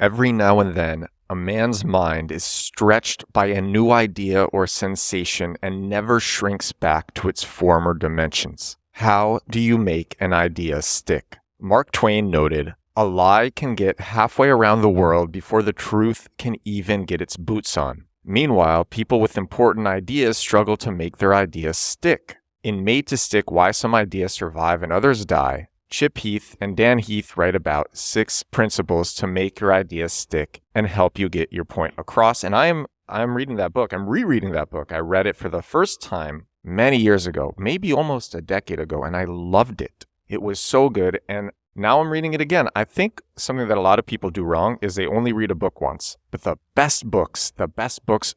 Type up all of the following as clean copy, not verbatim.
Every now and then, a man's mind is stretched by a new idea or sensation and never shrinks back to its former dimensions. How do you make an idea stick? Mark Twain noted, "A lie can get halfway around the world before the truth can even get its boots on." Meanwhile, people with important ideas struggle to make their ideas stick. In Made to Stick, Why Some Ideas Survive and Others Die, Chip Heath and Dan Heath write about 6 principles to make your ideas stick and help you get your point across. And I'm reading that book. I'm rereading that book. I read it for the first time many years ago, maybe almost a decade ago, and I loved it. It was so good. And now I'm reading it again. I think something that a lot of people do wrong is they only read a book once. But the best books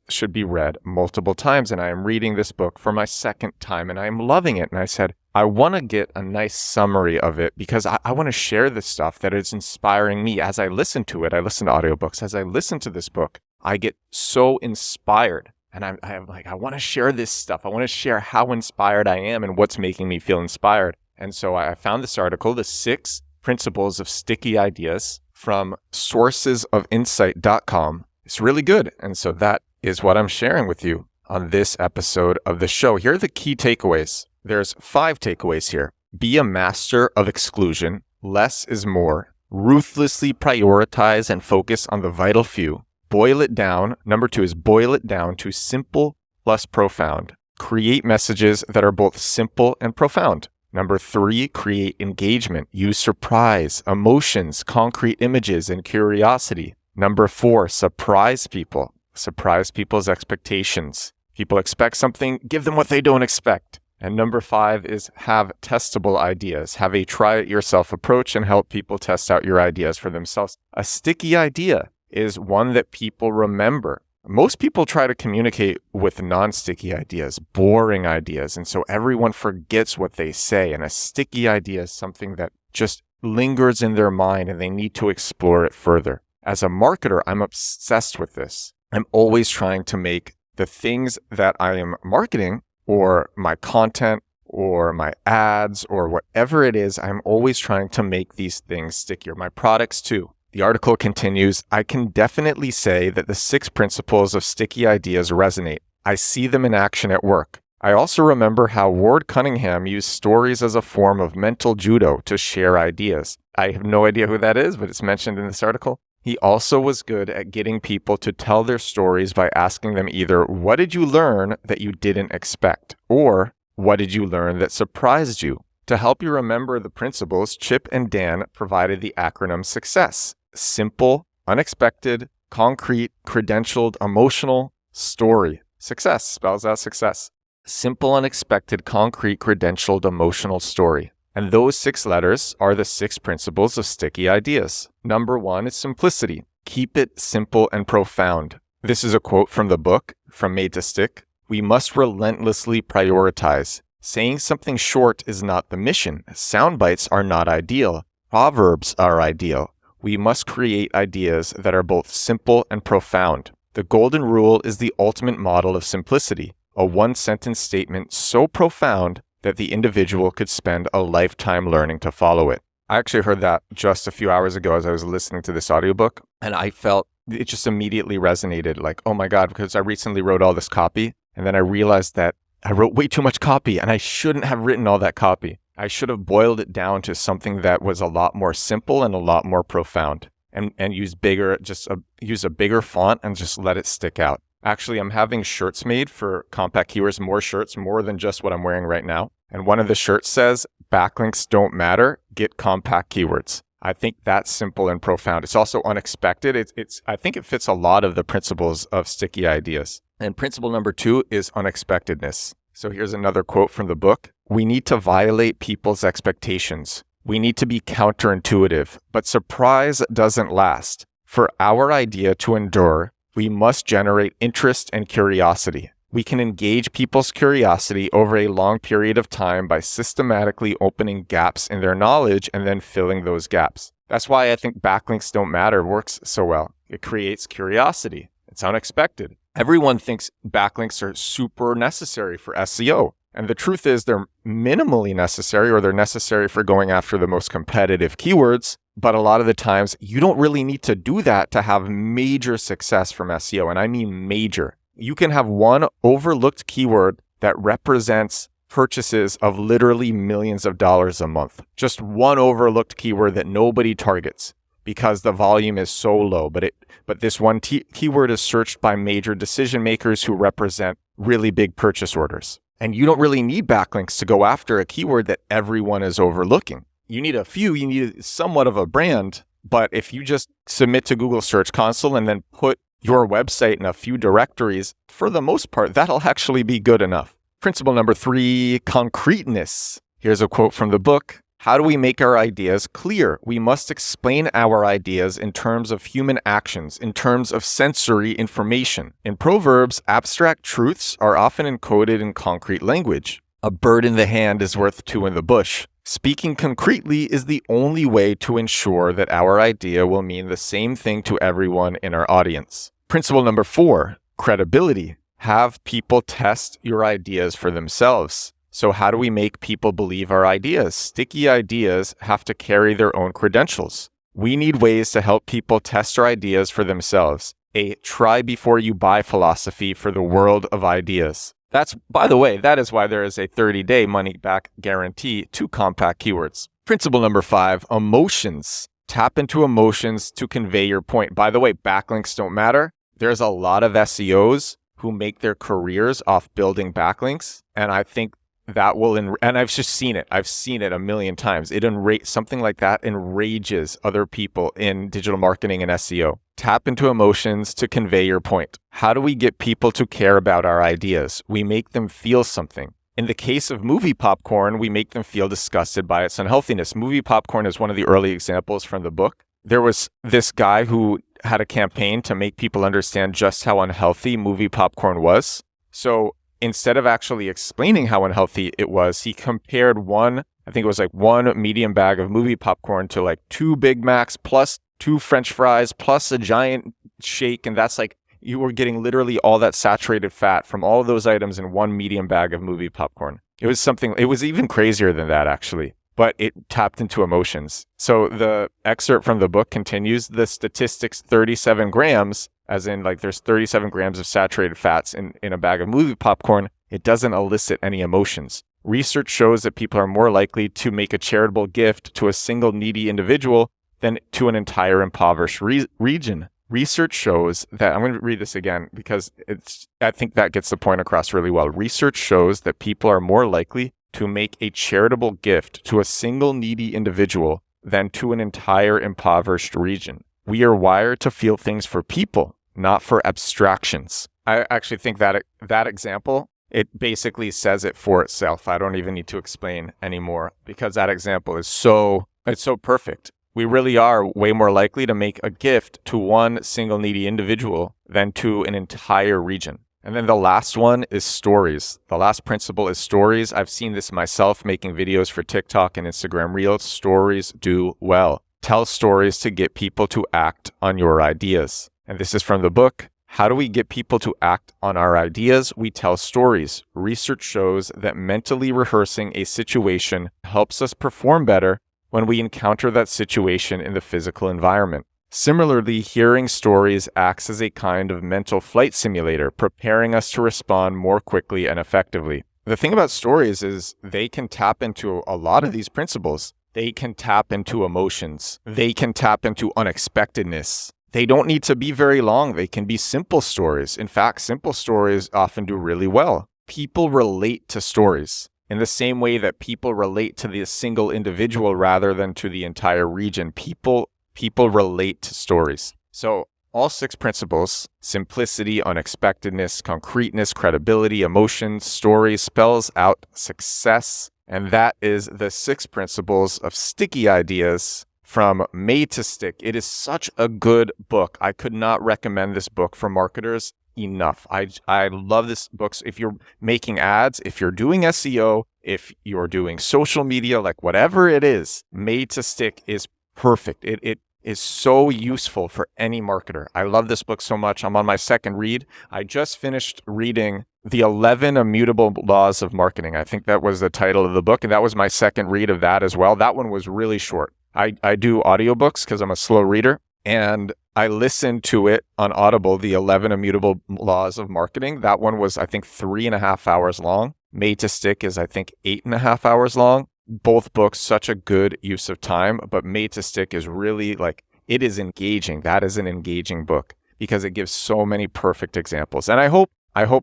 should be read multiple times. And I am reading this book for my second time and I am loving it. And I said, I want to get a nice summary of it because I want to share the stuff that is inspiring me as I listen to it. I listen to audiobooks. As I listen to this book, I get so inspired. And I'm like, I want to share this stuff. I want to share how inspired I am and what's making me feel inspired. And so I found this article, The 6 Principles of Sticky Ideas, from sourcesofinsight.com. It's really good. And so that is what I'm sharing with you on this episode of the show. Here are the key takeaways. There's 5 takeaways here. Be a master of exclusion. Less is more. Ruthlessly prioritize and focus on the vital few. Boil it down. Number 2 is boil it down to simple plus profound. Create messages that are both simple and profound. Number 3, create engagement. Use surprise, emotions, concrete images, and curiosity. Number 4, surprise people. Surprise people's expectations. People expect something, give them what they don't expect. And number 5 is have testable ideas. Have a try-it-yourself approach and help people test out your ideas for themselves. A sticky idea is one that people remember. Most people try to communicate with non-sticky ideas, boring ideas, and so everyone forgets what they say. And a sticky idea is something that just lingers in their mind and they need to explore it further. As a marketer, I'm obsessed with this. I'm always trying to make the things that I am marketing or my content or my ads or whatever it is, I'm always trying to make these things stickier. My products too. The article continues, I can definitely say that the 6 principles of sticky ideas resonate. I see them in action at work. I also remember how Ward Cunningham used stories as a form of mental judo to share ideas. I have no idea who that is, but it's mentioned in this article. He also was good at getting people to tell their stories by asking them either, what did you learn that you didn't expect? Or, what did you learn that surprised you? To help you remember the principles, Chip and Dan provided the acronym SUCCESS. Simple, unexpected, concrete, credentialed, emotional, story. Success spells out success. Simple, unexpected, concrete, credentialed, emotional, story. And those 6 letters are the 6 principles of sticky ideas. Number 1 is simplicity. Keep it simple and profound. This is a quote from the book, From Made to Stick. We must relentlessly prioritize. Saying something short is not the mission. Sound bites are not ideal. Proverbs are ideal. We must create ideas that are both simple and profound. The golden rule is the ultimate model of simplicity, a one-sentence statement so profound that the individual could spend a lifetime learning to follow it. I actually heard that just a few hours ago as I was listening to this audiobook, and I felt it just immediately resonated, like, oh my God, because I recently wrote all this copy, and then I realized that I wrote way too much copy, and I shouldn't have written all that copy. I should have boiled it down to something that was a lot more simple and a lot more profound and use use a bigger font and just let it stick out. Actually, I'm having shirts made for Compact Keywords, more shirts, more than just what I'm wearing right now. And one of the shirts says, backlinks don't matter, get compact keywords. I think that's simple and profound. It's also unexpected. I think it fits a lot of the principles of sticky ideas. And principle number 2 is unexpectedness. So here's another quote from the book. We need to violate people's expectations. We need to be counterintuitive, but surprise doesn't last. For our idea to endure, we must generate interest and curiosity. We can engage people's curiosity over a long period of time by systematically opening gaps in their knowledge and then filling those gaps. That's why I think backlinks don't matter works so well. It creates curiosity. It's unexpected. Everyone thinks backlinks are super necessary for SEO. And the truth is they're minimally necessary, or they're necessary for going after the most competitive keywords, But a lot of the times, you don't really need to do that to have major success from SEO. And I mean major. You can have one overlooked keyword that represents purchases of literally millions of dollars a month. Just one overlooked keyword that nobody targets because the volume is so low. But this one keyword is searched by major decision makers who represent really big purchase orders. And you don't really need backlinks to go after a keyword that everyone is overlooking. You need a few, you need somewhat of a brand. But if you just submit to Google Search Console and then put your website in a few directories, for the most part, that'll actually be good enough. Principle number 3, concreteness. Here's a quote from the book. How do we make our ideas clear? We must explain our ideas in terms of human actions, in terms of sensory information. In Proverbs, abstract truths are often encoded in concrete language. A bird in the hand is worth two in the bush. Speaking concretely is the only way to ensure that our idea will mean the same thing to everyone in our audience. Principle number 4, credibility. Have people test your ideas for themselves. So how do we make people believe our ideas? Sticky ideas have to carry their own credentials. We need ways to help people test our ideas for themselves. A try before you buy philosophy for the world of ideas. That's, by the way, that is why there is a 30-day money-back guarantee to compact keywords. Principle number 5, emotions. Tap into emotions to convey your point. By the way, backlinks don't matter. There's a lot of SEOs who make their careers off building backlinks, and I think that will, and I've just seen it. I've seen it a million times. Something like that enrages other people in digital marketing and SEO. Tap into emotions to convey your point. How do we get people to care about our ideas? We make them feel something. In the case of movie popcorn, we make them feel disgusted by its unhealthiness. Movie popcorn is one of the early examples from the book. There was this guy who had a campaign to make people understand just how unhealthy movie popcorn was. So instead of actually explaining how unhealthy it was, he compared one medium bag of movie popcorn to like 2 Big Macs plus 2 French fries plus a giant shake. And that's like, you were getting literally all that saturated fat from all of those items in one medium bag of movie popcorn. It was even crazier than that, actually. But it tapped into emotions. So the excerpt from the book continues, the statistics 37 grams, as in like there's 37 grams of saturated fats in a bag of movie popcorn. It doesn't elicit any emotions. Research shows that people are more likely to make a charitable gift to a single needy individual than to an entire impoverished region. Research shows that, I'm going to read this again because I think that gets the point across really well. Research shows that people are more likely to make a charitable gift to a single needy individual than to an entire impoverished region. We are wired to feel things for people, not for abstractions. I actually think that example, it basically says it for itself. I don't even need to explain anymore because that example is so perfect. We really are way more likely to make a gift to one single needy individual than to an entire region. And then the last one is stories. The last principle is stories. I've seen this myself making videos for TikTok and Instagram Reels. Stories do well. Tell stories to get people to act on your ideas. And this is from the book. How do we get people to act on our ideas? We tell stories. Research shows that mentally rehearsing a situation helps us perform better when we encounter that situation in the physical environment. Similarly, hearing stories acts as a kind of mental flight simulator, preparing us to respond more quickly and effectively. The thing about stories is they can tap into a lot of these principles. They can tap into emotions. They can tap into unexpectedness. They don't need to be very long. They can be simple stories. In fact, simple stories often do really well. People relate to stories in the same way that people relate to the single individual rather than to the entire region. People relate to stories. So all 6 principles, simplicity, unexpectedness, concreteness, credibility, emotions, stories, spells out success. And that is the 6 principles of sticky ideas from Made to Stick. It is such a good book. I could not recommend this book for marketers enough. I love this book. If you're making ads, if you're doing SEO, if you're doing social media, like whatever it is, Made to Stick is perfect. It is so useful for any marketer. I love this book so much. I'm on my second read. I just finished reading The 11 Immutable Laws of Marketing. I think that was the title of the book, and that was my second read of that as well. That one was really short. I do audiobooks because I'm a slow reader, and I listened to it on Audible, The 11 Immutable Laws of Marketing. That one was, I think, 3.5 hours long. Made to Stick is, I think, 8.5 hours long. Both books, such a good use of time, but Made to Stick is really like, it is engaging. That is an engaging book because it gives so many perfect examples. And I hope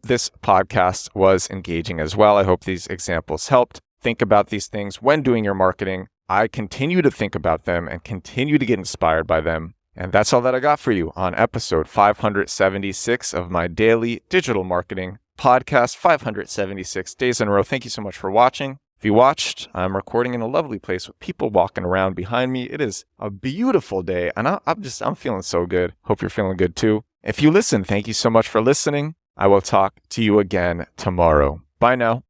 this podcast was engaging as well. I hope these examples helped. Think about these things when doing your marketing. I continue to think about them and continue to get inspired by them. And that's all that I got for you on episode 576 of my daily digital marketing podcast, 576 days in a row. Thank you so much for watching. If you watched, I'm recording in a lovely place with people walking around behind me. It is a beautiful day, and I'm feeling so good. Hope you're feeling good too. If you listen, thank you so much for listening. I will talk to you again tomorrow. Bye now.